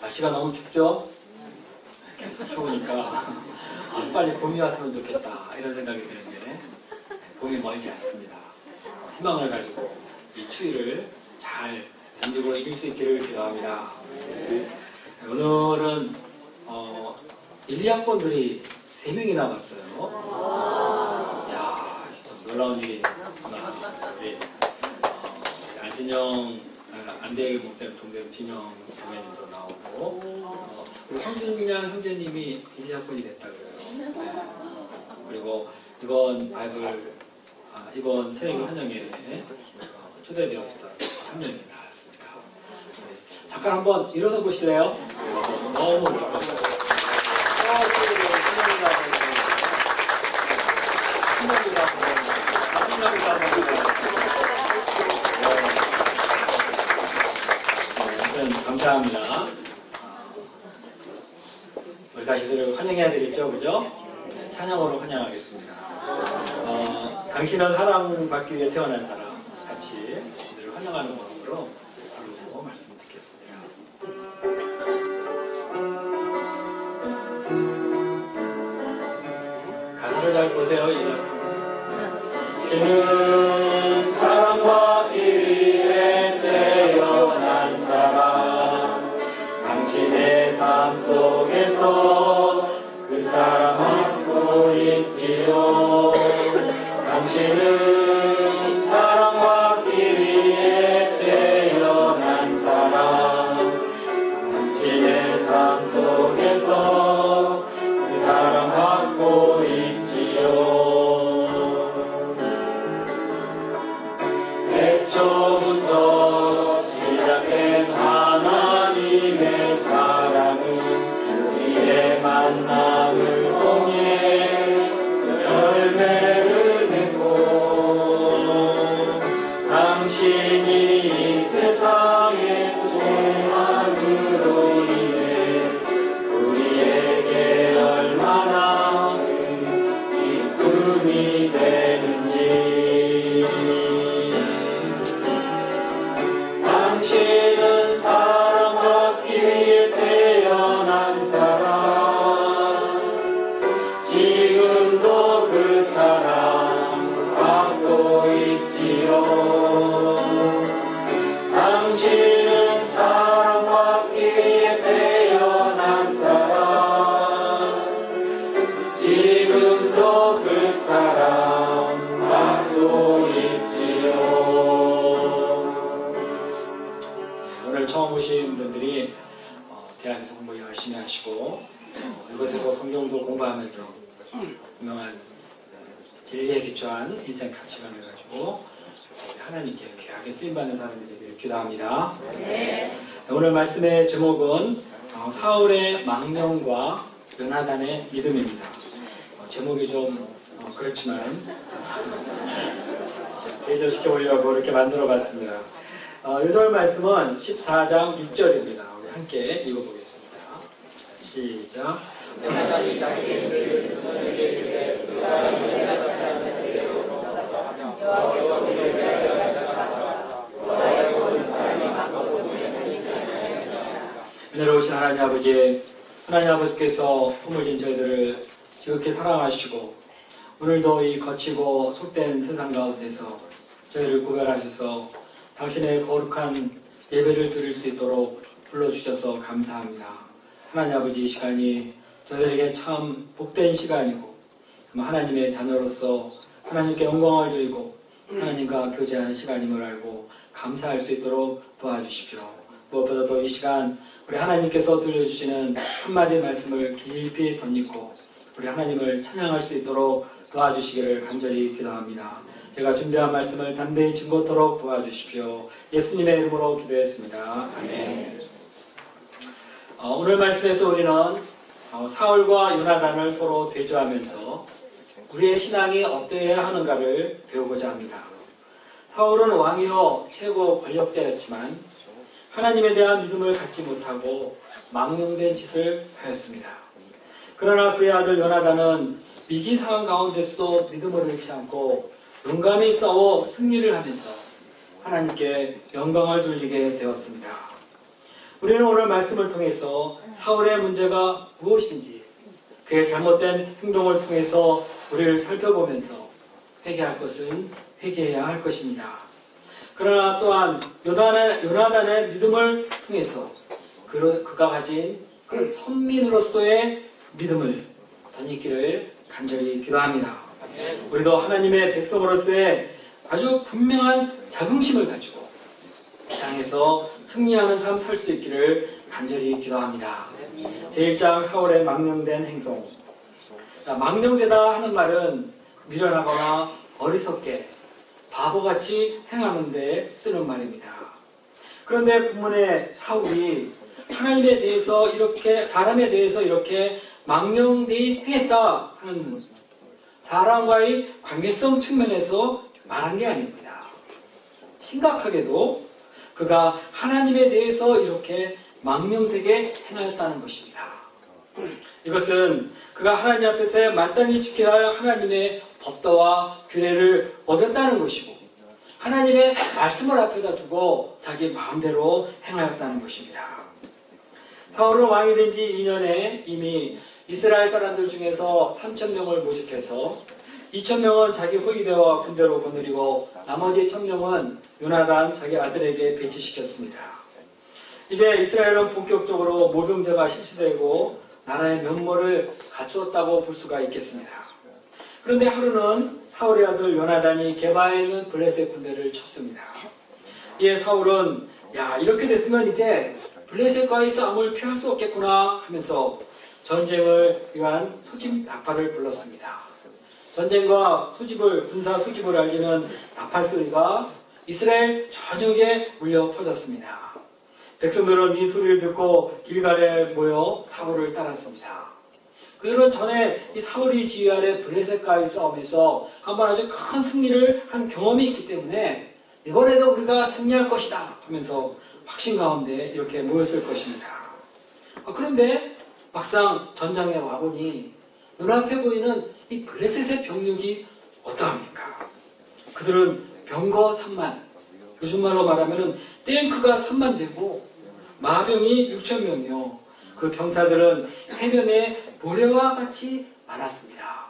날씨가 너무 춥죠? 계속 추우니까 빨리 봄이 왔으면 좋겠다 이런 생각이 드는데 봄이 멀지 않습니다. 희망을 가지고 이 추위를 잘 견디고 이길 수 있기를 기도합니다. 오늘은 1, 2학번들이 3명이나 왔어요. 이야, 좀 놀라운 일이구나. 우리 안진영, 안대일 목사님 동생 진영 선배님도 나오고 그리고 성준양 형제님이 1, 2학번이 됐다 그래요. 네. 그리고 이번 새내기 환영회에 초대되었던 한 명이 나왔습니다. 네. 잠깐 한번 일어서 보실래요? 너무 좋았어요. 감사합니다. 우리 다 이들을 환영해야 되겠죠, 그죠? 네, 찬양으로 환영하겠습니다. 당신은 사랑받기 위해 태어난 사람, 같이 이들을 환영하는 마음으로 부르고 말씀 듣겠습니다. 가사를 잘 보세요. 당신은 사랑받기 위해 태어난 사람, 당신의 삶 속에서 그 사람 안고 있지요. 당신은 사랑받기 위해 태어난 사람, 당신의 삶 속에서 그 사람 안고 있지요. 애초부터 시작된 하나님의 사랑은 우리의 만남을 통해 열매를 맺고 당신이 이 세상의 소망으로 인해 우리에게 얼마나 기쁨이 되는지. 당신은 사랑받기 위해 태어난 사람, 지금도 그 사랑 받고 있지요. 당신은 사랑받기 위해 태어난 사람, 지금도 그 사랑 받고 있지요. 오늘 처음 오신 분들이 대학에서 공부 열심히 하시고 이곳에서 성경도 공부하면서 유명한 진리에 기초한 인생 가치관을 가지고 하나님께 귀하게 쓰임받는 사람이 되기를 기도합니다. 네. 오늘 말씀의 제목은 사울의 망명과 요나단의 믿음입니다. 제목이 좀 그렇지만 대조시켜보려고 이렇게 만들어봤습니다. 요절 말씀은 14장 6절입니다. 우리 함께 읽어보겠습니다. 시작. 은혜로우신 하나님 아버지, 하나님 아버지께서 품을 진 저희들을 지극히 사랑하시고 오늘도 이 거치고 속된 세상 가운데서 저희를 구별하셔서 당신의 거룩한 예배를 드릴 수 있도록 불러주셔서 감사합니다. 하나님 아버지, 이 시간이 저희들에게 참 복된 시간이고 하나님의 자녀로서 하나님께 영광을 드리고 하나님과 교제하는 시간임을 알고 감사할 수 있도록 도와주십시오. 무엇보다도 이 시간 우리 하나님께서 들려주시는 한마디 말씀을 깊이 덧입고 우리 하나님을 찬양할 수 있도록 도와주시기를 간절히 기도합니다. 제가 준비한 말씀을 담대히 증거토록 도와주십시오. 예수님의 이름으로 기도했습니다. 아멘. 오늘 말씀에서 우리는 사울과 요나단을 서로 대조하면서 우리의 신앙이 어떠해야 하는가를 배우고자 합니다. 사울은 왕이요 최고 권력자였지만 하나님에 대한 믿음을 갖지 못하고 망령된 짓을 하였습니다. 그러나 그의 아들 요나단은 위기 상황 가운데서도 믿음을 잃지 않고 용감히 싸워 승리를 하면서 하나님께 영광을 돌리게 되었습니다. 우리는 오늘 말씀을 통해서 사울의 문제가 무엇인지, 그의 잘못된 행동을 통해서 우리를 살펴보면서 회개할 것은 회개해야 할 것입니다. 그러나 또한 요나단의 믿음을 통해서 그가 가진 그 선민으로서의 믿음을 덧입기를 간절히 기도합니다. 우리도 하나님의 백성으로서의 아주 분명한 자긍심을 가지고 땅에서 승리하는 삶 살 수 있기를 간절히 기도합니다. 제1장 사울의 망령된 행동. 망령되다 하는 말은 미련하거나 어리석게 바보같이 행하는 데 쓰는 말입니다. 그런데 본문의 사울이 하나님에 대해서 이렇게, 사람에 대해서 이렇게 망령되이 행했다 하는 사람과의 관계성 측면에서 말한 게 아닙니다. 심각하게도 그가 하나님에 대해서 이렇게 망령되게 행하였다는 것입니다. 이것은 그가 하나님 앞에서 마땅히 지켜야 할 하나님의 법도와 규례를 어겼다는 것이고, 하나님의 말씀을 앞에다 두고 자기 마음대로 행하였다는 것입니다. 사울은 왕이 된 지 2년에 이미 이스라엘 사람들 중에서 3,000명을 모집해서 2,000명은 자기 호위대와 군대로 거느리고 나머지 1,000명은 요나단 자기 아들에게 배치시켰습니다. 이제 이스라엘은 본격적으로 모병제가 실시되고 나라의 면모를 갖추었다고 볼 수가 있겠습니다. 그런데 하루는 사울의 아들 요나단이 게바에 있는 블레셋 군대를 쳤습니다. 이에 사울은 이렇게 됐으면 이제 블레셋과의 싸움을 피할 수 없겠구나 하면서 전쟁을 위한 소집 나팔을 불렀습니다. 전쟁과 군사 소집을 알리는 나팔 소리가 이스라엘 전역에 울려 퍼졌습니다. 백성들은 이 소리를 듣고 길갈에 모여 사울을 따랐습니다. 그들은 전에 이 사울이 지휘하는 블레셋과의 싸움에서 한번 아주 큰 승리를 한 경험이 있기 때문에 이번에도 우리가 승리할 것이다 하면서 확신 가운데 이렇게 모였을 것입니다. 그런데 막상 전장에 와보니 눈앞에 보이는 이 블레셋의 병력이 어떠합니까? 그들은 병거 3만, 요즘 말로 말하면 탱크가 3만 대고 마병이 6,000명이요. 그 병사들은 해변에 모래와 같이 많았습니다.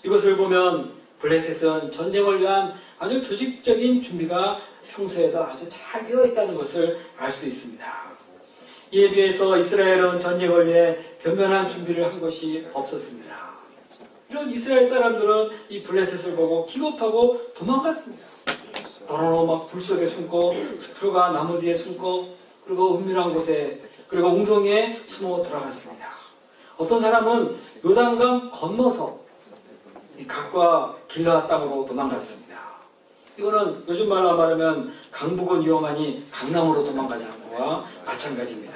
이것을 보면 블레셋은 전쟁을 위한 아주 조직적인 준비가 평소에도 아주 잘 되어 있다는 것을 알 수 있습니다. 이에 비해서 이스라엘은 전쟁을 위해 변변한 준비를 한 것이 없었습니다. 이런 이스라엘 사람들은 이 블레셋을 보고 기겁하고 도망갔습니다. 더러워 막 불 속에 숨고 숲과 나무 뒤에 숨고 그리고 은밀한 곳에 그리고 웅덩이에 숨어 들어갔습니다. 어떤 사람은 요단강 건너서 각과 길라 땅으로 도망갔습니다. 이거는 요즘 말로 말하면 강북은 위험하니 강남으로 도망가자는 것과 마찬가지입니다.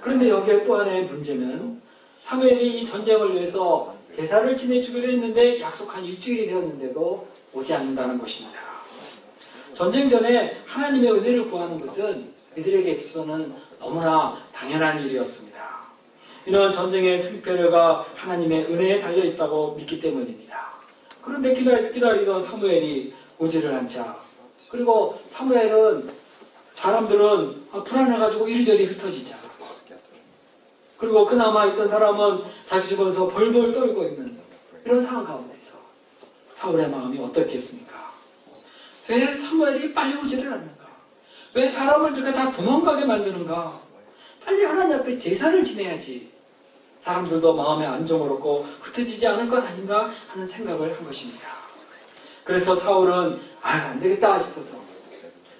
그런데 여기에 또 하나의 문제는 사무엘이 이 전쟁을 위해서 제사를 지내주기로 했는데 약속한 일주일이 되었는데도 오지 않는다는 것입니다. 전쟁 전에 하나님의 은혜를 구하는 것은 이들에게 있어서는 너무나 당연한 일이었습니다. 이는 전쟁의 승패가 하나님의 은혜에 달려있다고 믿기 때문입니다. 그런데 기다리던 사무엘이 오지를 않자, 그리고 사람들은 불안해가지고 이리저리 흩어지자, 그리고 그나마 있던 사람은 자기 주변에서 벌벌 떨고 있는 이런 상황 가운데서 사울의 마음이 어떻겠습니까? 왜 사무엘이 빨리 오지를 않는가? 왜 사람을 이렇게 다 도망가게 만드는가? 빨리 하나님 앞에 제사를 지내야지 사람들도 마음의 안정을 얻고 흩어지지 않을 것 아닌가 하는 생각을 한 것입니다. 그래서 사울은 안 되겠다 싶어서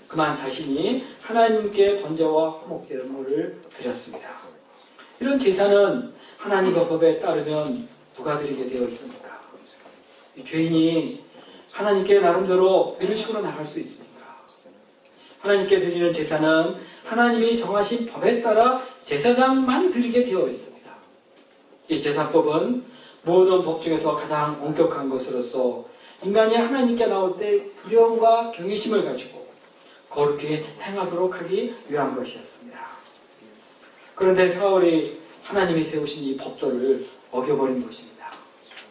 그만 자신이 하나님께 번제와 화목제물을 드렸습니다. 이런 제사는 하나님의 법에 따르면 누가 드리게 되어 있습니까? 죄인이 하나님께 나름대로 이런 식으로 나갈 수 있습니까? 하나님께 드리는 제사는 하나님이 정하신 법에 따라 제사장만 드리게 되어 있습니다. 이 제사법은 모든 법 중에서 가장 엄격한 것으로서 인간이 하나님께 나올 때 두려움과 경외심을 가지고 거룩히 행하도록 하기 위한 것이었습니다. 그런데 사울이 하나님이 세우신 이 법도를 어겨버린 것입니다.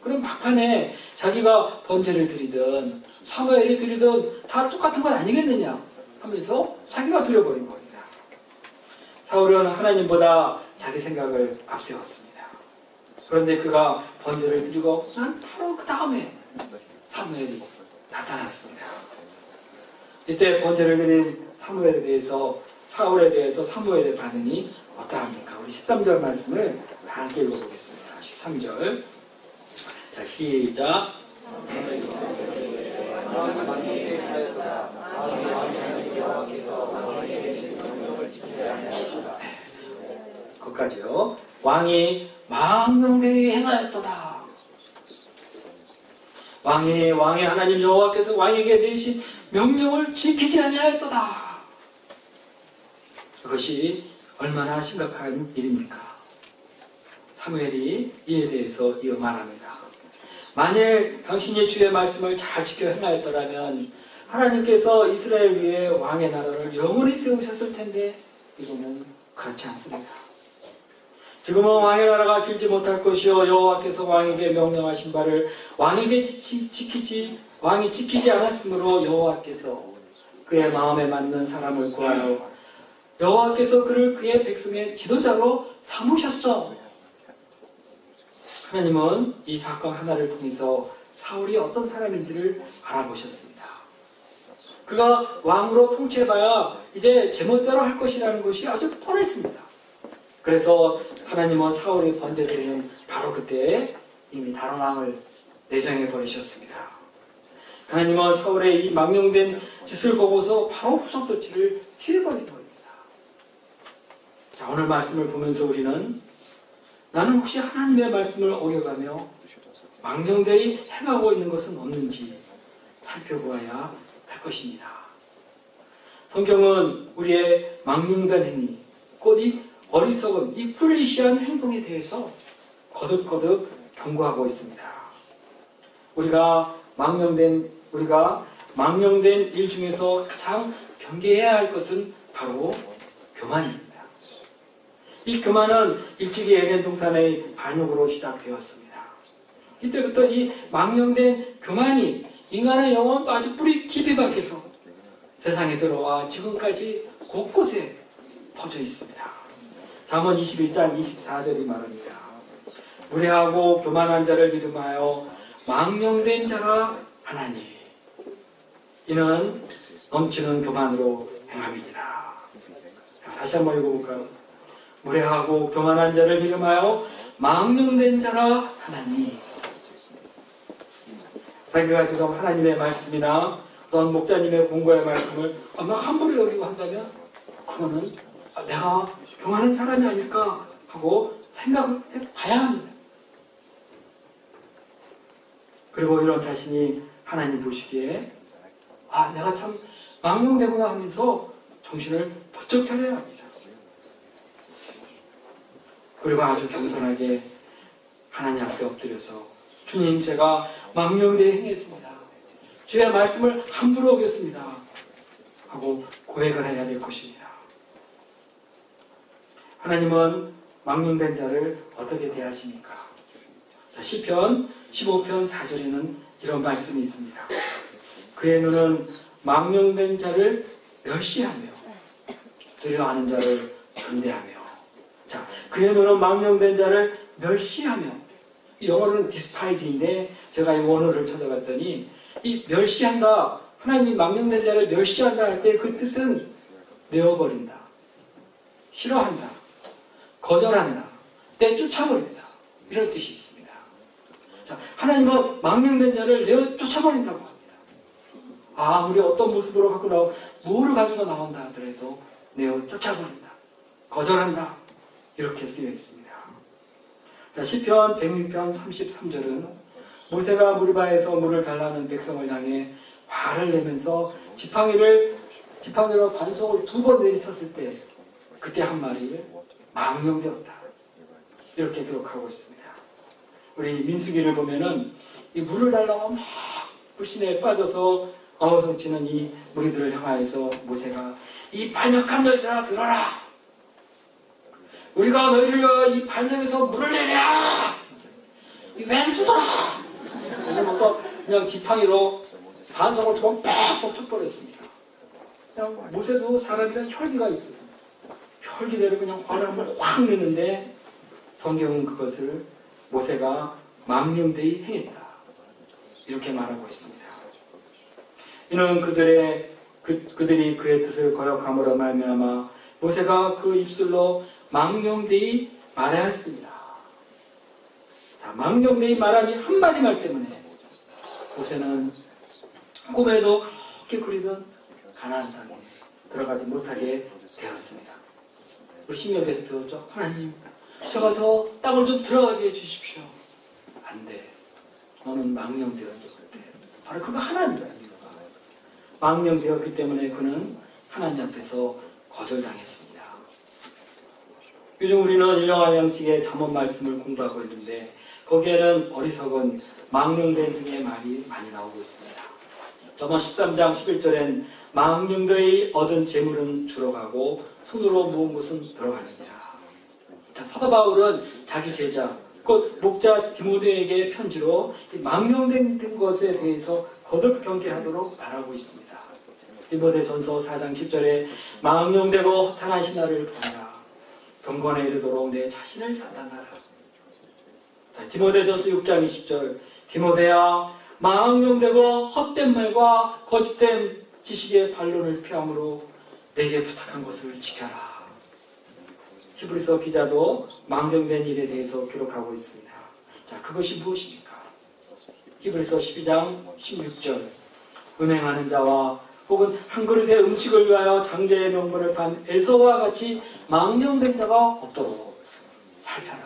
그럼 막판에 자기가 번제를 드리든 사무엘이 드리든 다 똑같은 건 아니겠느냐 하면서 자기가 드려버린 겁니다. 사울은 하나님보다 자기 생각을 앞세웠습니다. 그런데 그가 번제를 드리고 난 바로 그 다음에 사무엘이 나타났습니다. 이때 번제를 드린 사울에 대해서 사무엘의 반응이 어떠합니까? 우리 13절 말씀을 다 함께 읽어보겠습니다. 13절. 자, 시작. 거기까지요. 왕이 망령되이 행하였도다. 왕의 하나님 여호와께서 왕에게 내리신 명령을 지키지 아니하였도다. 그것이 얼마나 심각한 일입니까? 사무엘이 이에 대해서 이어 말합니다. 만일 당신이 주의 말씀을 잘 지켜 행하였더라면 하나님께서 이스라엘 위에 왕의 나라를 영원히 세우셨을 텐데 이제는 그렇지 않습니다. 지금은 왕의 나라가 길지 못할 것이요 여호와께서 왕에게 명령하신 바를 왕이 지키지 않았으므로 여호와께서 그의 마음에 맞는 사람을 구하여 여호와께서 그를 그의 백성의 지도자로 삼으셨어. 하나님은 이 사건 하나를 통해서 사울이 어떤 사람인지를 알아보셨습니다. 그가 왕으로 통치해봐야 이제 제멋대로 할 것이라는 것이 아주 뻔했습니다. 그래서 하나님은 사울이 번제드리는 바로 그때 이미 다른 왕을 내정해 버리셨습니다. 하나님은 사울의 이 망령된 짓을 보고서 바로 후속 조치를 취해버린 겁니다. 자, 오늘 말씀을 보면서 우리는 나는 혹시 하나님의 말씀을 어겨가며 망령되이 행하고 있는 것은 없는지 살펴보아야 할 것입니다. 성경은 우리의 망령된 행위, 곧 이 어리석은 이 풀리시한 행동에 대해서 거듭거듭 경고하고 있습니다. 우리가 망령된 일 중에서 가장 경계해야 할 것은 바로 교만입니다. 이 교만은 일찍이 에덴 동산의 반역으로 시작되었습니다. 이때부터 이 망령된 교만이 인간의 영혼 아주 뿌리 깊이 박혀서 세상에 들어와 지금까지 곳곳에 퍼져 있습니다. 잠언 21장 24절이 말합니다. 무례하고 교만한 자를 믿음하여 망령된 자라 하나니 이는 넘치는 교만으로 행함이니라. 다시 한번 읽어볼까요? 무례하고 교만한 자를 믿음하여 망령된 자라 하나니. 자기가 지금 하나님의 말씀이나 어떤 목자님의 공고의 말씀을 막 함부로 여기고 한다면 그거는 내가 교만한 사람이 아닐까 하고 생각을 해봐야 합니다. 그리고 이런 자신이 하나님 보시기에 내가 참 망령되구나 하면서 정신을 번쩍 차려야 합니다. 그리고 아주 겸손하게 하나님 앞에 엎드려서 주님, 제가 망령되이 행했습니다. 주의 말씀을 함부로 어겼습니다 하고 고백을 해야 될 것입니다. 하나님은 망령된 자를 어떻게 대하십니까? 자, 시편 15편 4절에는 이런 말씀이 있습니다. 그의 눈은 망령된 자를 멸시하며 두려워하는 자를 존대하며. 자, 그의 눈은 망령된 자를 멸시하며. 영어로는 despise인데 제가 이 원어를 찾아봤더니 이 멸시한다, 하나님이 망령된 자를 멸시한다 할 때 그 뜻은 내어버린다, 싫어한다, 거절한다, 내쫓아버린다, 이런 뜻이 있습니다. 자, 하나님은 망령된 자를 내쫓아버린다고 합니다. 아무리 어떤 모습으로 갖고 뭐를 가지고 나온다 하더라도 내쫓아버린다, 거절한다, 이렇게 쓰여 있습니다. 자, 시편 106편 33절은 모세가 무리바에서 물을 달라는 백성을 향해 화를 내면서 지팡이로 반석을 2번 내리쳤을 때 그때 한 말이 망령되었다, 이렇게 기록하고 있습니다. 우리 민수기를 보면은 이 물을 달라고 막 불신에 빠져서 어우성치는 이 무리들을 향하여서 모세가 이 반역한 너희들아 들어라, 우리가 너희를 위하여 이 반석에서 물을 내랴, 이 왼수더라 그러면서 그냥 지팡이로 반석을 두번 팍 쳐버렸습니다. 그냥 모세도 사람이란 혈기가 있어요. 혈기대로 그냥 바람을 확 내는데 성경은 그것을 모세가 망령되이 행했다. 이렇게 말하고 있습니다. 이는 그들이 그의 뜻을 거역함으로 말미암아 모세가 그 입술로 망령되이 말하였습니다. 자, 망령되이 말하니 한마디 말 때문에 모세는 꿈에도 그렇게 그리던 가나안 땅에 들어가지 못하게 되었습니다. 우리 신명기에서 배웠죠? 하나님, 제가 저 땅을 좀 들어가게 해주십시오. 안 돼. 너는 망령되었을 때 바로 그거 하나입니다. 망령되었기 때문에 그는 하나님 앞에서 거절당했습니다. 요즘 우리는 일용할 양식의 잠언 말씀을 공부하고 있는데 거기에는 어리석은 망령된 등의 말이 많이 나오고 있습니다. 잠언 13장 11절엔 망령되이 얻은 재물은 줄어가고 손으로 모은 것은 들어가느니라. 사도 바울은 자기 제자 곧 목자 디모데에게 편지로 망령된 것에 대해서 거듭 경계하도록 말하고 있습니다. 디모데전서 4장 10절에 망령되고 허탄한 신하를 버려라. 경건에 이르도록 내 자신을 단단하라. 디모데전서 6장 20절 디모데야 망령되고 헛된 말과 거짓된 지식의 반론을 피함으로 내게 부탁한 것을 지켜라. 히브리서 기자도 망령된 일에 대해서 기록하고 있습니다. 자, 그것이 무엇입니까? 히브리서 12장 16절 음행하는 자와 혹은 한 그릇의 음식을 위하여 장자의 명분을 판 에서와 같이 망령된 자가 없도록 살펴라.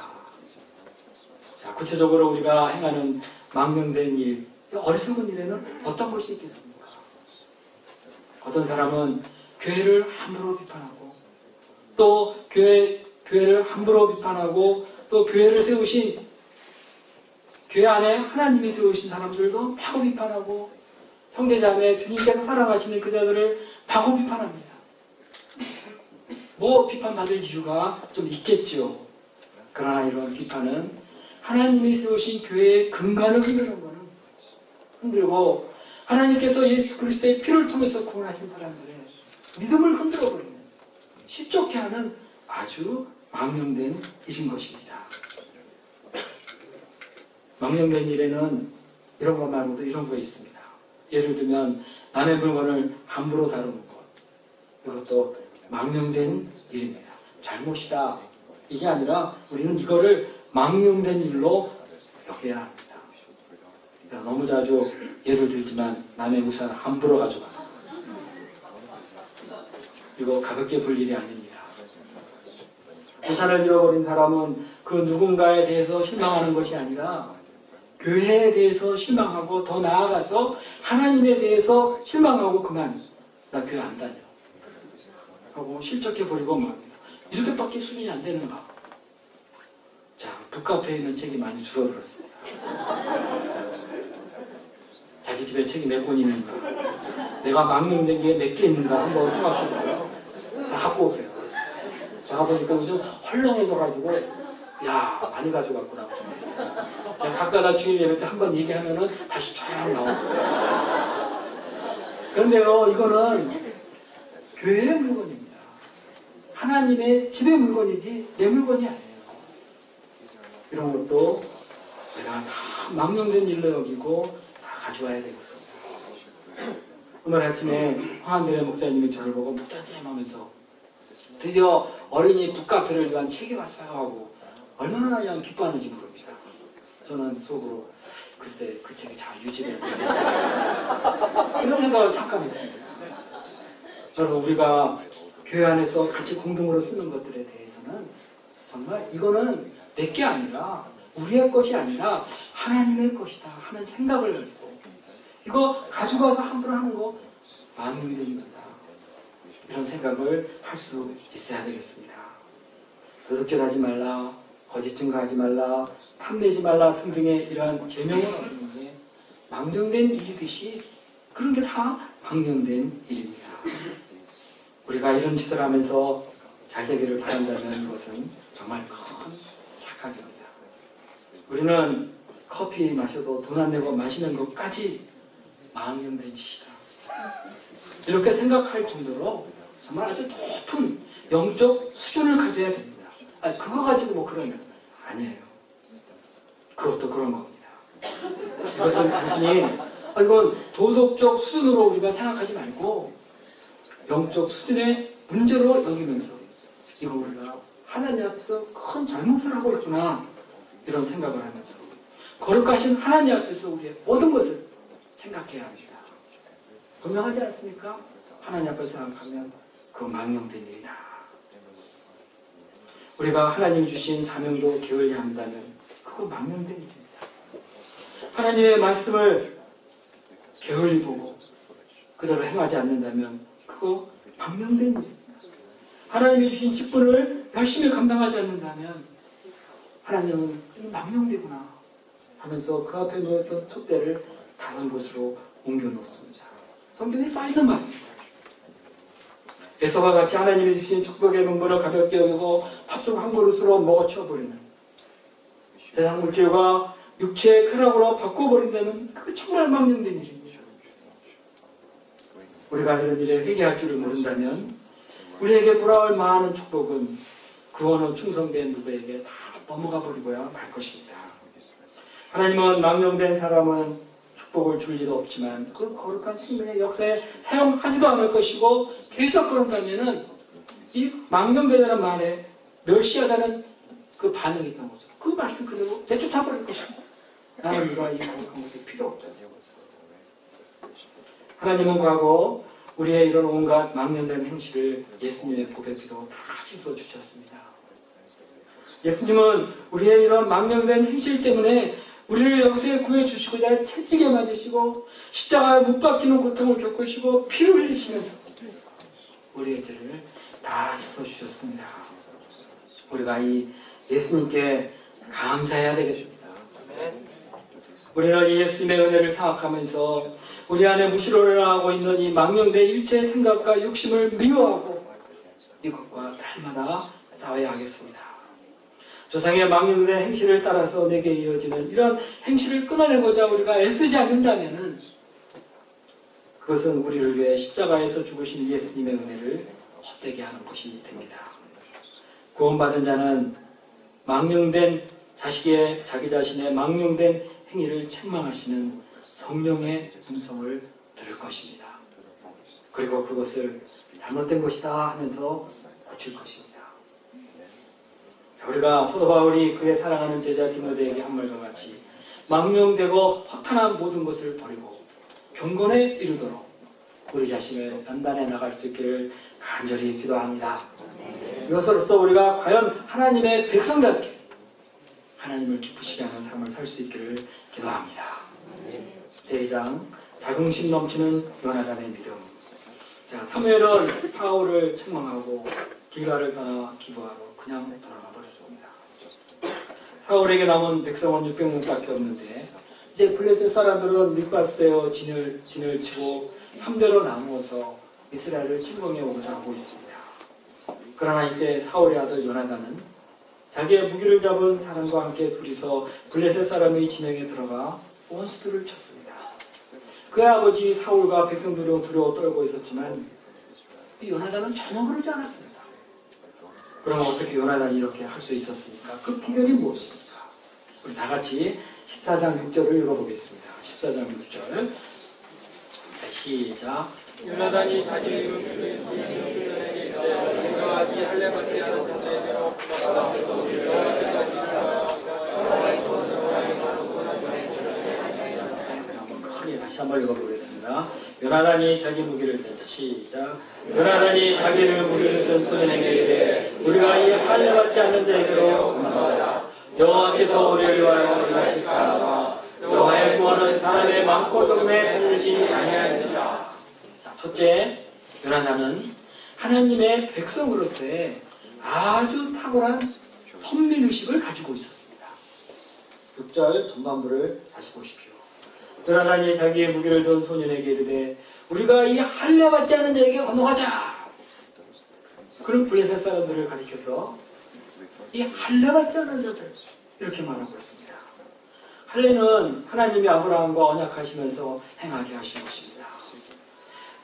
자, 구체적으로 우리가 행하는 망령된 일, 어리석은 일에는 어떤 것이 있겠습니까? 어떤 사람은 교회를 함부로 비판하고 또 교회를 함부로 비판하고 또 교회를 세우신 교회 안에 하나님이 세우신 사람들도 마구 비판하고 형제자매 주님께서 사랑하시는 그자들을 마구 비판합니다. 뭐 비판받을 이유가 좀 있겠죠. 그러나 이런 비판은 하나님이 세우신 교회의 근간을 흔드는 것은 흔들고 하나님께서 예수 그리스도의 피를 통해서 구원하신 사람들의 믿음을 흔들어버리는 실족해 하는 아주 망령된 일인 것입니다. 망령된 일에는 이런 것 말고도 이런 거 있습니다. 예를 들면 남의 물건을 함부로 다루는 것, 이것도 망령된 일입니다. 잘못이다 이게 아니라 우리는 이거를 망령된 일로 여겨야 합니다. 너무 자주 예를 들지만 남의 우산 함부로 가져가. 이거 가볍게 볼 일이 아닙니다. 우산을 잃어버린 사람은 그 누군가에 대해서 실망하는 것이 아니라 교회에 대해서 실망하고 더 나아가서 하나님에 대해서 실망하고 그만 나 교회 안 다녀 하고 실적해버리고 맙니다. 이렇게밖에 수준이 안 되는가? 자, 북카페에 있는 책이 많이 줄어들었습니다. 자기 집에 책이 몇 권 있는가? 내가 망령된 게 몇 개 있는가? 한번 생각해보고요. 다 갖고 오세요. 제가 보니까 요즘 헐렁해져가지고 야, 많이 가져갔구나. 제가 가까다 주일 예배 때 한번 얘기하면은 다시 쫙 나오고. 그런데요, 이거는 교회의 물건입니다. 하나님의 집의 물건이지 내 물건이 아니에요. 이런 것도 내가 다 망령된 일로 여기고 다 가져와야 되겠습니다. 오늘 아침에 황한대회 목사님이 저를 보고 목사님 하면서 드디어 어린이 북카페를 위한 책이 왔어요 하고 얼마나 그냥 기뻐하는지 모릅니다. 저는 속으로 글쎄 그 책이 잘 유지돼야 되는데 이런 생각을 잠깐 했습니다. 저는 우리가 교회 안에서 같이 공동으로 쓰는 것들에 대해서는 정말 이거는 내 게 아니라 우리의 것이 아니라 하나님의 것이다 하는 생각을 가지고 이거 가지고 와서 함부로 하는 거 망령된 거다. 이런 생각을 할 수 있어야 되겠습니다. 도둑질하지 말라, 거짓 증거하지 말라, 탐내지 말라 등등의 이러한 계명을 얻는 게 망령된 일이듯이 그런 게 다 망령된 일입니다. 우리가 이런 짓을 하면서 잘 되기를 바란다면 이것은 정말 큰 착각입니다. 우리는 커피 마셔도 돈 안 내고 마시는 것까지 망령된 짓이다. 이렇게 생각할 정도로 정말 아주 높은 영적 수준을 가져야 됩니다. 그거 가지고 뭐 그러면 아니에요. 그것도 그런 겁니다. 이것은 단순히 이건 도덕적 수준으로 우리가 생각하지 말고 영적 수준의 문제로 여기면서 이거 우리가 하나님 앞에서 큰 잘못을 하고 있구나 이런 생각을 하면서 거룩하신 하나님 앞에서 우리의 모든 것을 생각해야 합니다. 분명하지 않습니까? 하나님 앞에서 생각하면 그거 망령된 일이다. 우리가 하나님이 주신 사명도 게을리 한다면 그거 망령된 일입니다. 하나님의 말씀을 게을리 보고 그대로 행하지 않는다면 그거 망령된 일입니다. 하나님이 주신 직분을 열심히 감당하지 않는다면 하나님은 이 망령되구나 하면서 그 앞에 놓였던 촛대를 다른 곳으로 옮겨놓습니다. 성경에 쌓이는 말입니다. 에서와 같이 하나님이 주신 축복의 명분을 가볍게 여기고 팥죽 한 그릇으로 먹어치워버리는 세상 물질과 육체의 쾌락으로 바꿔버린다면 그게 정말 망령된 일입니다. 우리가 이런 일에 회개할 줄을 모른다면 우리에게 돌아올 많은 축복은 구원은 충성된 누구에게 다 넘어가 버리고야 말 것입니다. 하나님은 망령된 사람은 축복을 줄 리도 없지만 그 거룩한 생명의 역사에 사용하지도 않을 것이고 계속 그런다면은 이 망령되다는 말에 멸시하다는 그 반응이 있던 거죠. 그 말씀 그대로 내쫓아버릴 것입니다. 나는 이와 이 거룩한 것이 필요 없다. 하나님은 과거 우리의 이런 온갖 망령된 행실을 예수님의 복의 피로 다 씻어주셨습니다. 예수님은 우리의 이런 망령된 행실 때문에 우리를 여기서 구해주시고자 채찍에 맞으시고 십자가에 못 박히는 고통을 겪으시고 피를 흘리시면서 우리의 죄를 다 씻어주셨습니다. 우리가 이 예수님께 감사해야 되겠습니다. 우리는 이 예수님의 은혜를 생각하면서 우리 안에 무시로라하고 있는 이 망령된 일체의 생각과 욕심을 미워하고 이것과 날마다 싸워야 하겠습니다. 조상의 망령된 행실을 따라서 내게 이어지는 이런 행실을 끊어내고자 우리가 애쓰지 않는다면 그것은 우리를 위해 십자가에서 죽으신 예수님의 은혜를 헛되게 하는 것이 됩니다. 구원받은 자는 망령된 자기 자신의 망령된 행위를 책망하시는 성령의 음성을 들을 것입니다. 그리고 그것을 잘못된 것이다 하면서 고칠 것입니다. 우리가 사도 바울이 그의 사랑하는 제자 디모데에게 한 말과 같이 망령되고 허탄한 모든 것을 버리고 경건에 이르도록 우리 자신을 단단해 나갈 수 있기를 간절히 기도합니다. 이것으로써 우리가 과연 하나님의 백성답게 하나님을 기쁘시게 하는 삶을 살 수 있기를 기도합니다. 제2장 자긍심 넘치는 요나단의 믿음. 자, 사무엘은 사울을 책망하고 길갈을 떠나 기부하러 그냥 돌아가 버렸습니다. 사울에게 남은 백성은 600명밖에 없는데 이제 블레셋 사람들은 밑바스되어 진을 치고 3대로 나누어서 이스라엘을 침공해 오고자 하고 있습니다. 그러나 이때 사울의 아들 요나단은 자기의 무기를 잡은 사람과 함께 둘이서 블레셋 사람의 진영에 들어가 원수들을 쳤습니다. 그의 아버지 사울과 백성들은 두려워 떨고 있었지만 이 요나단은 전혀 그러지 않았습니다. 그럼 어떻게 요나단이 이렇게 할 수 있었습니까? 그 비결이 무엇입니까? 우리 다 같이 14장 6절을 읽어보겠습니다. 14장 6절 시작. 요나단이 자기 이름을 우리가 같이 할례받지 않은 자들에게로 크게 다시 한번 읽어보겠습니다. 요나단이 자기 무기를 든 시작. 요나단이 자기를 무기를 든 소년에게 이르되 우리가 이 할례받지 않는 자에게로 도망가자. 여호와께서 우리를 위하여 일하실까. 여호와의 구원은 사람의 많고 적음에 달리지 아니하느니라. 첫째, 요나단은 하나님의 백성으로서의 아주 탁월한 선민의식을 가지고 있었습니다. 6절 전반부를 다시 보십시오. 요나단이 자기의 무기를 든 소년에게 이르되 우리가 이 할례받지 않은 자에게 건너가자. 그런 블레셋 사람들을 가리켜서 이 할례받지 않은 자들 이렇게 말하고 있습니다. 할례는 하나님이 아브라함과 언약하시면서 행하게 하신 것입니다.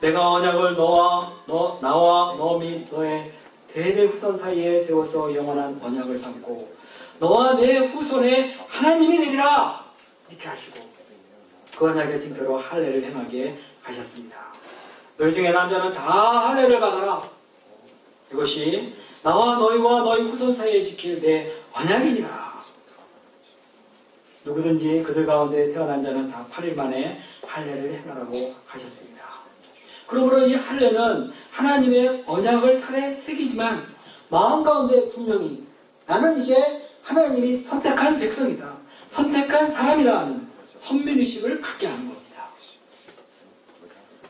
내가 언약을 나와 너 및 너의 대대 후손 사이에 세워서 영원한 언약을 삼고 너와 내 후손의 하나님이 되리라 이렇게 하시고 그 언약의 징표로 할례를 행하게 하셨습니다. 너희 중에 남자는 다 할례를 받아라. 이것이 나와 너희와 너희 후손 사이에 지킬 내 언약이니라. 누구든지 그들 가운데 태어난 자는 다 8일 만에 할례를 행하라고 하셨습니다. 그러므로 이 할례는 하나님의 언약을 살에 새기지만 마음 가운데 분명히 나는 이제 하나님이 선택한 백성이다. 선택한 사람이다 하는 선민의식을 갖게 하는 겁니다.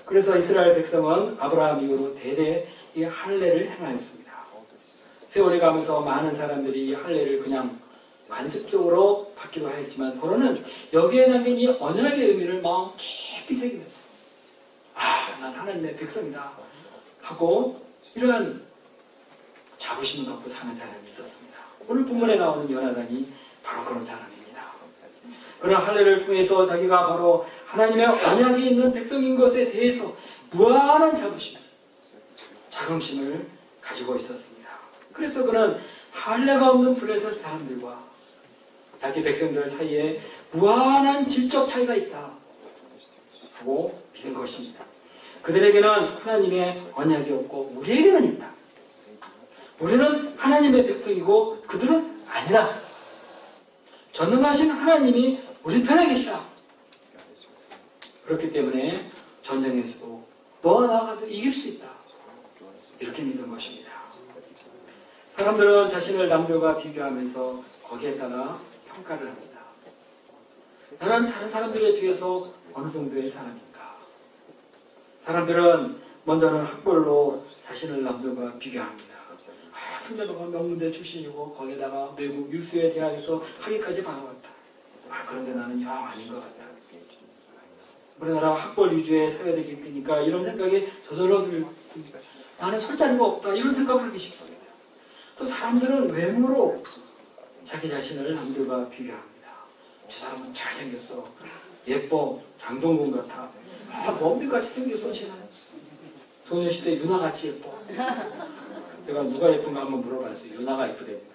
그래서 이스라엘 백성은 아브라함 이후로 대대 이 할례를 행하였습니다. 세월이 가면서 많은 사람들이 이 할례를 그냥 관습적으로 받기도 하였지만 도로는 여기에 남긴 이 언약의 의미를 마음 깊이 새기면서 난 하나님의 백성이다 하고 이러한 자부심을 갖고 사는 사람이 있었습니다. 오늘 본문에 나오는 요나단이 바로 그런 사람입니다. 그런 할례를 통해서 자기가 바로 하나님의 언약이 있는 백성인 것에 대해서 무한한 자부심, 자긍심을 가지고 있었습니다. 그래서 그는 할례가 없는 블레셋 사람들과 자기 백성들 사이에 무한한 질적 차이가 있다 하고 믿은 것입니다. 그들에게는 하나님의 언약이 없고 우리에게는 있다. 우리는 하나님의 백성이고 그들은 아니다. 전능하신 하나님이 우리 편에 계시다. 그렇기 때문에 전쟁에서도 너와 나가도 이길 수 있다. 이렇게 믿은 것입니다. 사람들은 자신을 남들과 비교하면서 거기에 따라 평가를 합니다. 나는 다른 사람들에 비해서 어느 정도의 사람인가? 사람들은 먼저는 학벌로 자신을 남들과 비교합니다. 상대방은 명문대 출신이고 거기에다가 외국 유수에 대학에서 학위까지 받아왔다. 그런데 나는 영 아닌 것 같다. 우리나라 학벌 위주의 사회되기 때니까 이런 생각이 저절로 들니까 나는 설 자리가 없다. 이런 생각을 하기 쉽습니다. 또 사람들은 외모로 자기 자신을 남들과 비교합니다. 저 사람은 잘생겼어. 예뻐. 장동건 같아. 범비같이 생겼어. 쟤는. 소녀시대 유나같이 예뻐. 내가 누가 예쁜가 한번 물어봤어요. 유나가 예쁘답니다.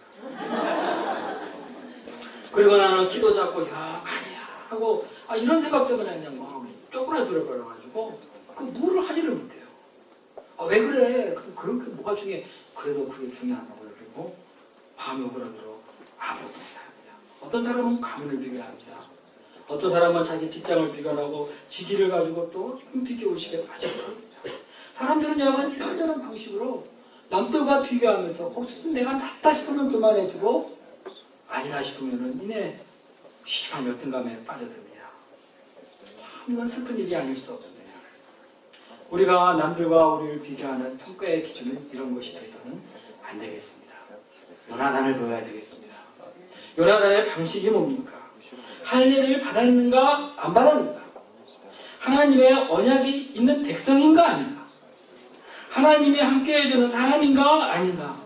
그리고 나는 키도 작고 아니야 하고 이런 생각 때문에 그냥 마음이 쪼그라들어버려가지고 그 뭐를 하지를 못해요. 왜 그래? 그런 게 뭐가 중요해? 그래도 그게 중요하다고요. 그리고 마음이 오그라들어 아무것도 못합니다. 어떤 사람은 가문을 비교합니다. 어떤 사람은 자기 직장을 비교하고 직위를 가지고 또 비교의식에 빠져버립니다. 사람들은 약간 이런저런 방식으로 남들과 비교하면서 혹시 내가 낫다 싶으면 그만해주고 아니다 싶으면 이내 심한 열등감에 빠져듭니다. 참 이건 슬픈 일이 아닐 수 없습니다. 우리가 남들과 우리를 비교하는 평가의 기준은 이런 것이 되어서는 안 되겠습니다. 요나단을 보여야 되겠습니다. 요나단의 방식이 뭡니까? 할례를 받았는가 안 받았는가? 하나님의 언약이 있는 백성인가 아닌가? 하나님이 함께 해주는 사람인가 아닌가?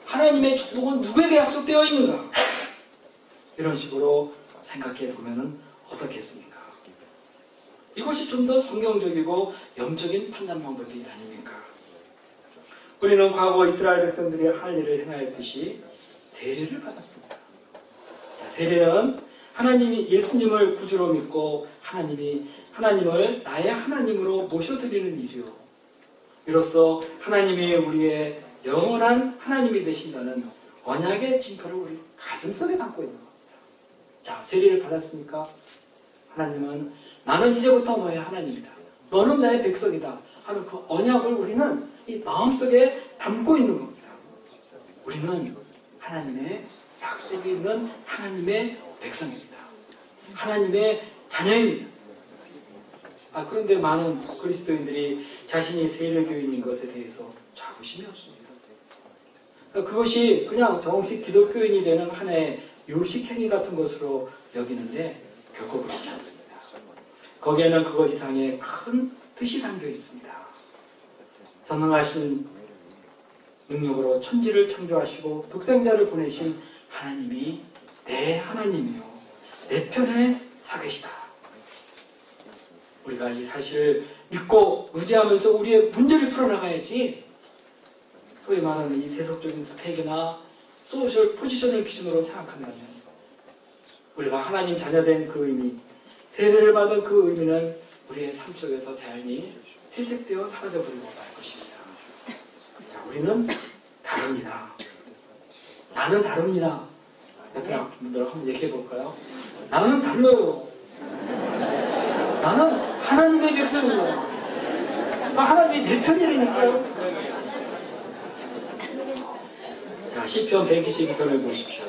하나님의 축복은 누구에게 약속되어 있는가? 이런 식으로 생각해 보면 어떻겠습니까? 이것이 좀 더 성경적이고 영적인 판단 방법이 아닙니까? 우리는 과거 이스라엘 백성들이 할례를 행하였듯이 세례를 받았습니다. 세례는 하나님이 예수님을 구주로 믿고 하나님을 나의 하나님으로 모셔드리는 일이요. 이로써 하나님이 우리의 영원한 하나님이 되신다는 언약의 징표를 우리 가슴속에 담고 있는 겁니다. 자, 세례를 받았습니까? 하나님은 나는 이제부터 너의 하나님이다. 너는 나의 백성이다. 하는 그 언약을 우리는 이 마음속에 담고 있는 겁니다. 우리는 하나님의 약속이 있는 하나님의 백성입니다. 하나님의 자녀입니다. 그런데 많은 그리스도인들이 자신이 세례교인인 것에 대해서 자부심이 없습니다. 그것이 그냥 정식 기독교인이 되는 하나의 요식행위 같은 것으로 여기는데 결코 그렇지 않습니다. 거기에는 그것 이상의 큰 뜻이 담겨 있습니다. 전능하신 능력으로 천지를 창조하시고 독생자를 보내신 하나님이 내 하나님이요 내 편에 서 계시다. 우리가 이 사실을 믿고 의지하면서 우리의 문제를 풀어나가야지 소위 말하는 이 세속적인 스펙이나 소셜 포지셔닝 기준으로 생각한다면 우리가 하나님 자녀된 그 의미, 세례를 받은 그 의미는 우리의 삶 속에서 자연히 퇴색되어 사라져버리고 말 것입니다. 자, 우리는 다릅니다. 나는 다릅니다. 베트남 분들 한번 얘기해 볼까요? 나는 달라요. 나는 하나님의 백성이에요. 하나님이 내 편이라니까요. 자, 시편 122편을 보십시오.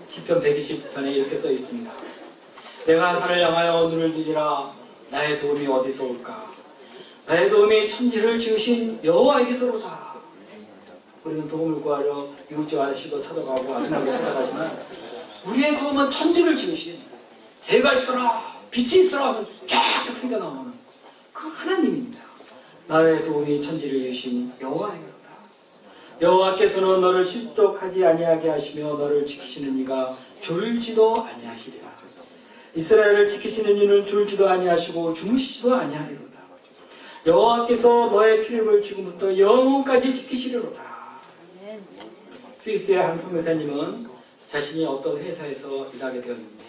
시편 122편에 이렇게 써 있습니다. 내가 산을 향하여 눈을 들이라. 나의 도움이 어디서 올까? 나의 도움이 천지를 지으신 여호와에게서로다. 우리는 도움을 구하려 이웃집 아저씨도 찾아가고 아줌마도 찾아가지만 우리의 도움은 천지를 지으신 새가 있어라, 빛이 있어라 하면 쫙 생겨나오는 그 하나님입니다. 나의 도움이 천지를 지으신 여호와에게로다. 여호와께서는 너를 실족하지 아니하게 하시며 너를 지키시는 이가 졸지도 아니하시리라. 이스라엘을 지키시는 이는 졸지도 아니하시고 주무시지도 아니하리로다. 여호와께서 너의 출입을 지금부터 영원까지 지키시리로다. 스위스의 한 선교사님은 자신이 어떤 회사에서 일하게 되었는데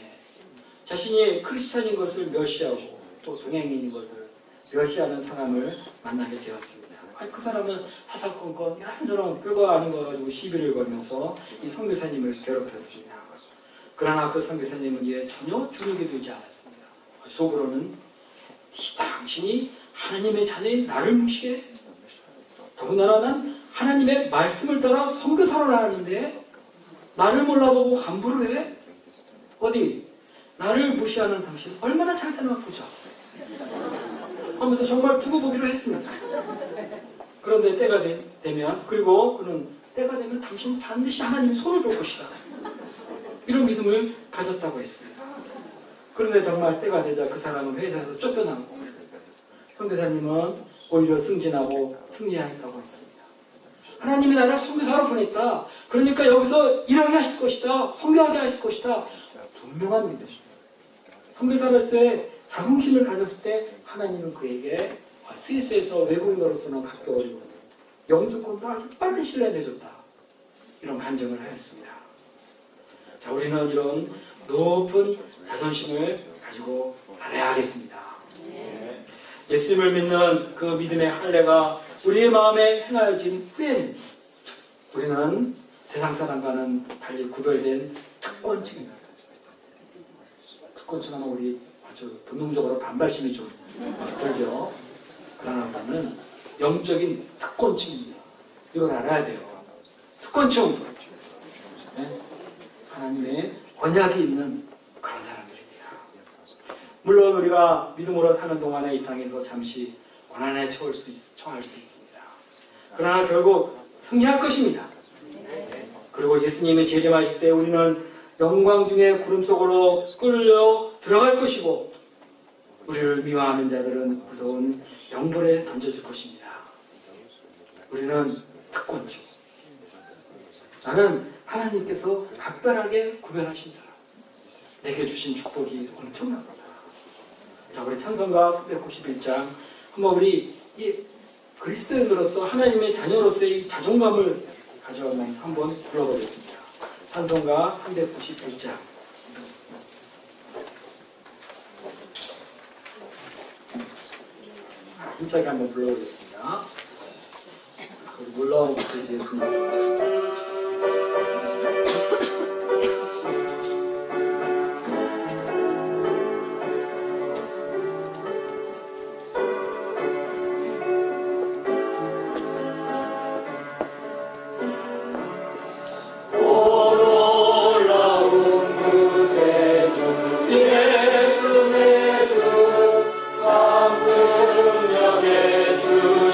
자신이 크리스찬인 것을 멸시하고 또 동양인인 것을 멸시하는 사람을 만나게 되었습니다. 그 사람은 사사건건 이런저런 끌고 가는 거 가지고 시비를 걸면서 이 선교사님을 괴롭혔습니다. 그러나 그 선교사님은 이에 전혀 주눅이 들지 않았습니다. 속으로는 당신이 하나님의 자녀인 나를 무시해? 더군다나 난 하나님의 말씀을 따라 선교사로 나왔는데 나를 몰라보고 함부로 해? 어디? 나를 무시하는 당신 얼마나 잘 되나 보자 하면서 정말 두고 보기로 했습니다. 그런데 때가 되면 그리고 그는 때가 되면 당신 반드시 하나님이 손을 볼 것이다. 이런 믿음을 가졌다고 했습니다. 그런데 정말 때가 되자 그 사람은 회사에서 쫓겨나고 선교사님은 오히려 승진하고 승리하였다고 했습니다. 하나님이 나를 선교사로 보냈다. 그러니까 여기서 일하게 하실 것이다. 선교하게 하실 것이다. 분명한 믿음. 선교사로서의 자긍심을 가졌을 때 하나님은 그에게 스위스에서 외국인으로서는 가까워지고 영주권도 아주 빠른 신뢰 내줬다. 이런 간증을 하였습니다. 자, 우리는 이런 높은 자존심을 가지고 살아야 하겠습니다. 예수님을 믿는 그 믿음의 할례가 우리의 마음에 행하여진 후에는 우리는 세상 사람과는 달리 구별된 특권층입니다. 특권층은 우리 아주 본능적으로 반발심이 좀 들죠. 그러나 우리는 영적인 특권층입니다. 이걸 알아야 돼요. 특권층. 네? 하나님의 언약이 있는 그런 사람들입니다. 물론 우리가 믿음으로 사는 동안에 이 땅에서 잠시 고난에 처할 수 있습니다. 그러나 결국 승리할 것입니다. 그리고 예수님이 재림하실 때 우리는 영광 중에 구름 속으로 끌려 들어갈 것이고 우리를 미워하는 자들은 무서운 영벌에 던져질 것입니다. 우리는 특권주. 나는 하나님께서 각별하게 구별하신 사람. 내게 주신 축복이 엄청나다. 자, 우리 찬송가 391장 한번 우리 이 그리스도인으로서 하나님의 자녀로서의 이 자존감을 가져오면서 한번 불러보겠습니다. 찬송가 391장. 힘차게 한번 불러보겠습니다. 우리 놀라운 것을 예수님.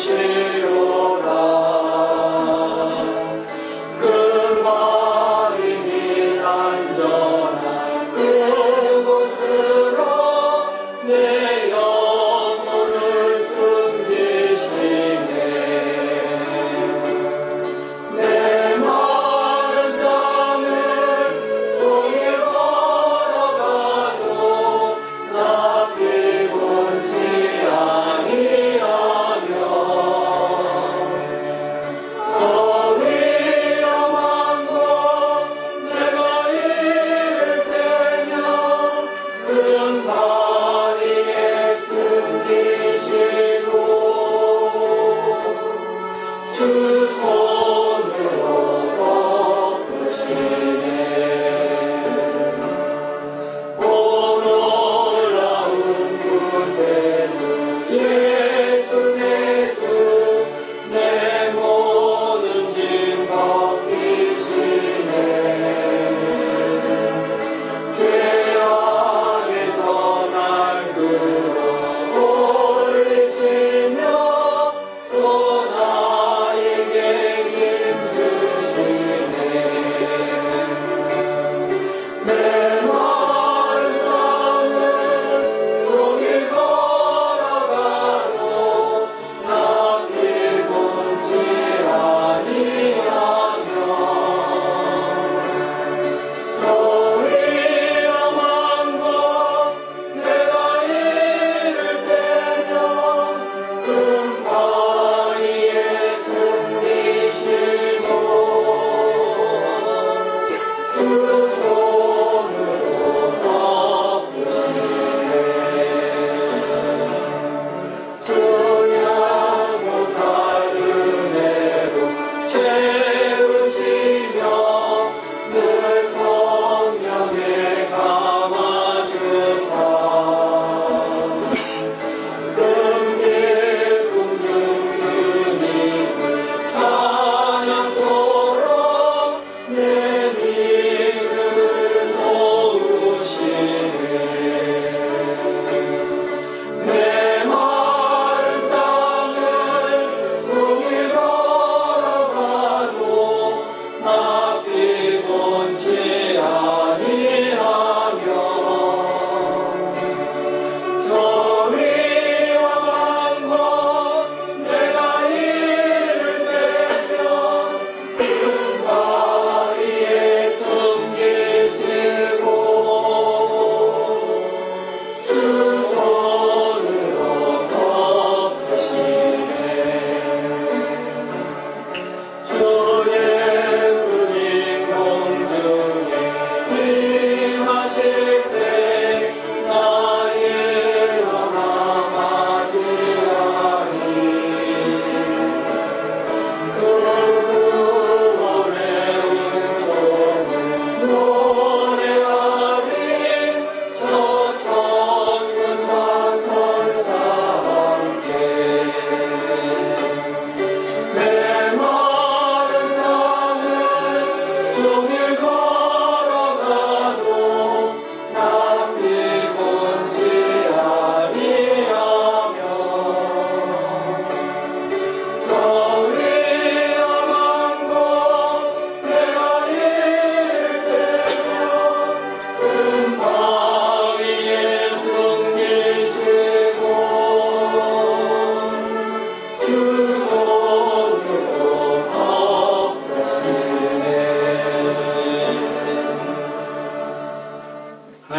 주시로다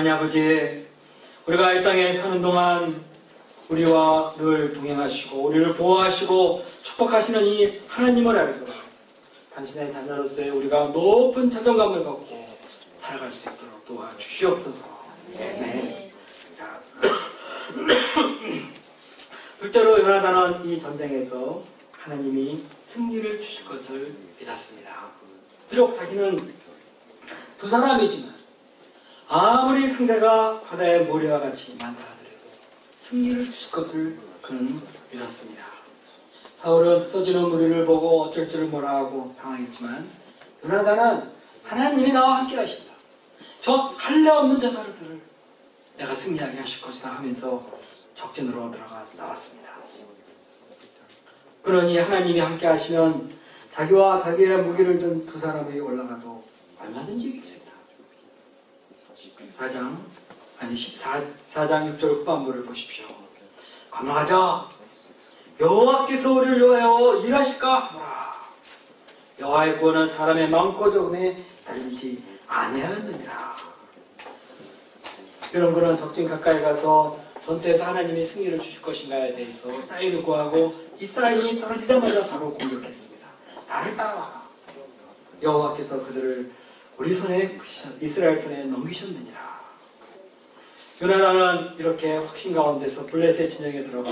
하나님 아버지, 우리가 이 땅에 사는 동안 우리와 늘 동행하시고 우리를 보호하시고 축복하시는 이 하나님을 알고 당신의 자녀로서의 우리가 높은 자존감을 갖고 살아갈 수 있도록 도와주시옵소서. 네. 자, 둘째로 요나단은 이 전쟁에서 하나님이 승리를 주실 것을 믿었습니다. 비록 자기는 두 사람이지만 아무리 상대가 바다의 모래와 같이 많다 하더라도 승리를 주실 것을 그는 믿었습니다. 사울은 흩어지는 무리를 보고 어쩔 줄을 몰라 하고 당황했지만 요나단은 하나님이 나와 함께 하신다. 저 할례 없는 자들을 내가 승리하게 하실 것이다 하면서 적진으로 들어가 싸웠습니다. 그러니 하나님이 함께 하시면 자기와 자기의 무기를 든 두 사람이 올라가도 얼마든지 이길 수 있다. 14장 6절 후반부를 보십시오. 건너가자. 여호와께서 우리를 위하여 일하실까 하노라. 여호와의 구원은 사람의 많고 적음에 달리지 아니하느니라. 이런 그런 적진 가까이 가서 전투에서 하나님이 승리를 주실 것인가에 대해서 사인을 구하고 이 사인이 떨어지자마자 바로 공격했습니다. 나를 따라와라. 여호와께서 그들을 우리 손에 이스라엘 손에 넘기셨느니라. 요나단은 이렇게 확신 가운데서 블레셋 진영에 들어가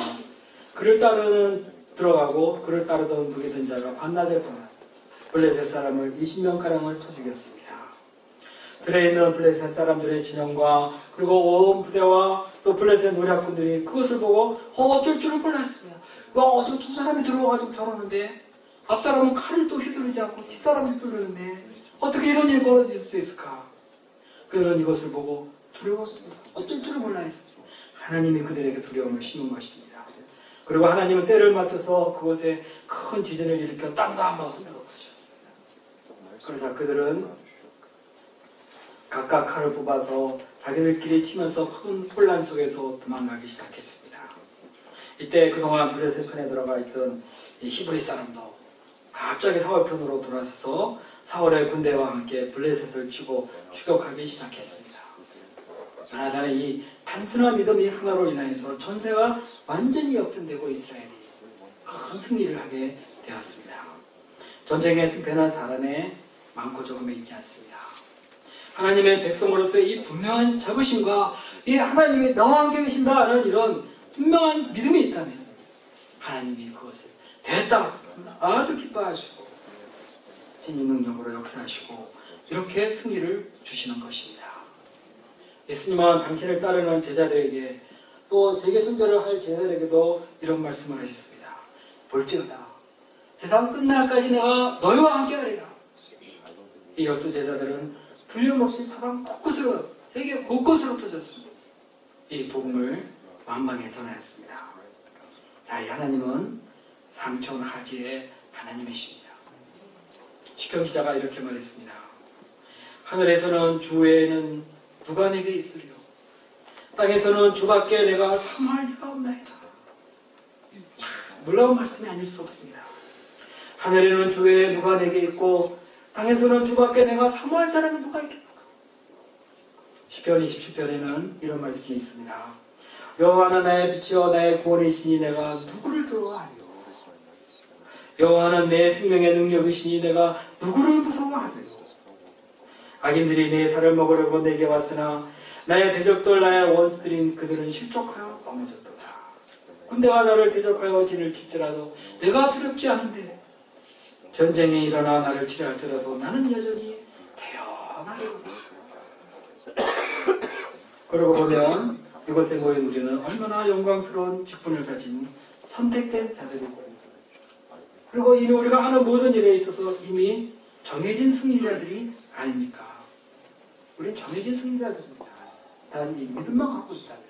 들어가고 그를 따르던 무기든 자가 반나절 동안 블레셋 사람을 20명가량을 쳐 죽였습니다. 들에 있는 블레셋 사람들의 진영과 그리고 온 부대와 또 블레셋 노략군들이 그것을 보고 어쩔 줄을 몰랐습니다. 어서 두 사람이 들어와가지고 저러는데 앞사람은 칼을 또 휘두르지 않고 뒷사람을 휘두르는데 어떻게 이런 일이 벌어질 수 있을까? 그들은 이것을 보고 두려웠습니다. 어쩔 줄을 몰라 했습니다. 하나님이 그들에게 두려움을 심은 것입니다. 그리고 하나님은 때를 맞춰서 그곳에 큰 지진을 일으켜 땅도 한번 흔들어 주셨습니다. 그래서 그들은 각각 칼을 뽑아서 자기들끼리 치면서 큰 혼란 속에서 도망가기 시작했습니다. 이때 그동안 블레셋 편에 들어가 있던 이 히브리 사람도 갑자기 사울 편으로 돌아서서 사울의 군대와 함께 블레셋을 치고 추격하기 시작했습니다. 요나단의 이 단순한 믿음이 하나로 인하여서 전세가 완전히 역전되고 이스라엘이 큰 승리를 하게 되었습니다. 전쟁의 승패는 사람의 많고 적음에 있지 않습니다. 하나님의 백성으로서의 이 분명한 자부심과 이 하나님이 나와 함께 계신다는 이런 분명한 믿음이 있다면 하나님이 그것을 됐다 아주 기뻐하시고 진리 능력으로 역사하시고 이렇게 승리를 주시는 것입니다. 예수님은 당신을 따르는 제자들에게 또 세계 선교를 할 제자들에게도 이런 말씀을 하셨습니다. 볼지어다 세상 끝날까지 내가 너희와 함께 하리라. 이 12 제자들은 불림없이 사방 곳곳으로 세계 곳곳으로 터졌습니다. 이 복음을 만방에 전하였습니다. 자, 이 하나님은 삼천하지의 하나님이십니다. 시편 기자가 이렇게 말했습니다. 하늘에서는 주 외에는 누가 내게 있으리요? 땅에서는 주밖에 내가 사모할 리가 없나이다. 놀라운 말씀이 아닐 수 없습니다. 하늘에는 주 외에 누가 내게 있고 땅에서는 주밖에 내가 사모할 사람이 누가 있겠는가? 시편 27편에는 이런 말씀이 있습니다. 여호와는 나의 빛이요 나의 구원이시니 내가 누구를 두려워하리요? 여호와는 내 생명의 능력이시니 내가 누구를 무서워하리요? 악인들이 내 살을 먹으려고 내게 왔으나 나의 대적들 나의 원수들인 그들은 실족하여 넘어졌도다. 군대가 나를 대적하여 진을 칠지라도 내가 두렵지 않은데 전쟁이 일어나 나를 치료할지라도 나는 여전히 태어나리로다. 그러고 보면 이곳에 모인 우리는 얼마나 영광스러운 직분을 가진 선택된 자들이고 그리고 이미 우리가 하는 모든 일에 있어서 이미 정해진 승리자들이 아닙니까? 우리는 정해진 승리자들입니다. 단 이 믿음만 갖고 있다면.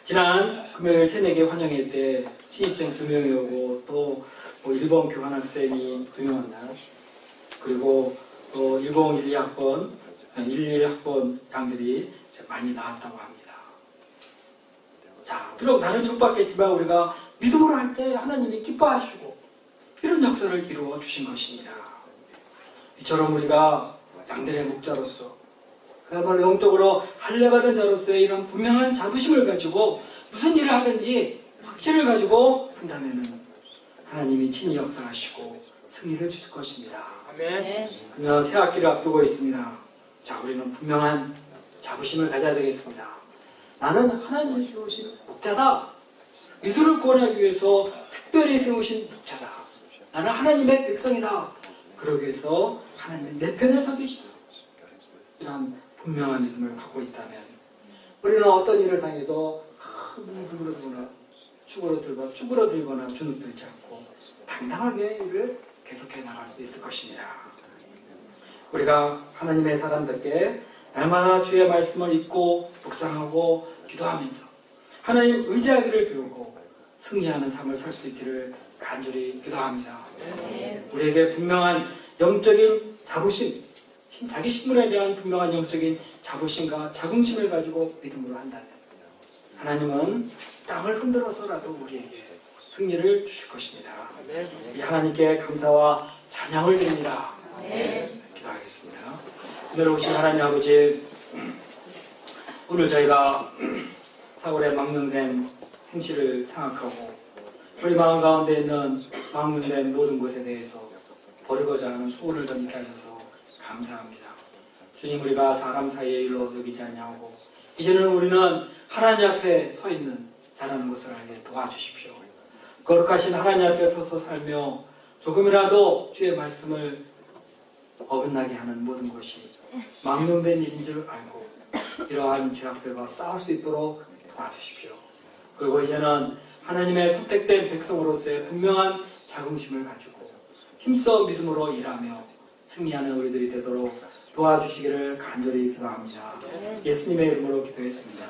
지난 금요일 새내기 환영회 때 신입생 2명이 오고 또 일본 교환학생이 2명 왔나 그리고 또 1012학번 11학번 양들이 많이 나왔다고 합니다. 자, 비록 나는 족받겠지만 우리가 믿음으로 할 때 하나님이 기뻐하시고 이런 역사를 이루어 주신 것입니다. 이처럼 우리가 양들의 목자로서 그야말로 영적으로 할례받은 자로서의 이런 분명한 자부심을 가지고 무슨 일을 하든지 확신을 가지고 한다면은 하나님이 친히 역사하시고 승리를 주실 것입니다. 아멘. 그러면 새 학기를 앞두고 있습니다. 자, 우리는 분명한 자부심을 가져야 되겠습니다. 나는 하나님이 세우신 목자다. 이들을 구원하기 위해서 특별히 세우신 목자다. 나는 하나님의 백성이다. 그러기 위해서 하나님은 내 편에 서 계시다. 이런 분명한 믿음을 갖고 있다면 우리는 어떤 일을 당해도 쭈그러들거나 주눅들지 않고 당당하게 일을 계속해 나갈 수 있을 것입니다. 우리가 하나님의 사람들께 날마다 주의 말씀을 읽고 묵상하고 기도하면서 하나님 의지하기를 배우고 승리하는 삶을 살 수 있기를 간절히 기도합니다. 우리에게 분명한 영적인 자부심, 자기 신분에 대한 분명한 영적인 자부심과 자긍심을 가지고 믿음으로 한다면 하나님은 땅을 흔들어서라도 우리에게 승리를 주실 것입니다. 이 하나님께 감사와 찬양을 드립니다. 기도하겠습니다. 내려오신 하나님 아버지, 오늘 저희가 4월에 망령된 행실을 생각하고 우리 마음 가운데 있는 망령된 모든 것에 대해서 버리고자 하는 소원을 던지게 하셔서 감사합니다. 주님, 우리가 사람 사이의 일로 여기지 않냐고 이제는 우리는 하나님 앞에 서 있는 자라는 것을 알게 도와주십시오. 거룩하신 하나님 앞에 서서 살며 조금이라도 주의 말씀을 어긋나게 하는 모든 것이 망령된 일인 줄 알고 이러한 죄악들과 싸울 수 있도록 도와주십시오. 그리고 이제는 하나님의 선택된 백성으로서의 분명한 자긍심을 가지고 힘써 믿음으로 일하며 승리하는 우리들이 되도록 도와주시기를 간절히 기도합니다. 예수님의 이름으로 기도했습니다.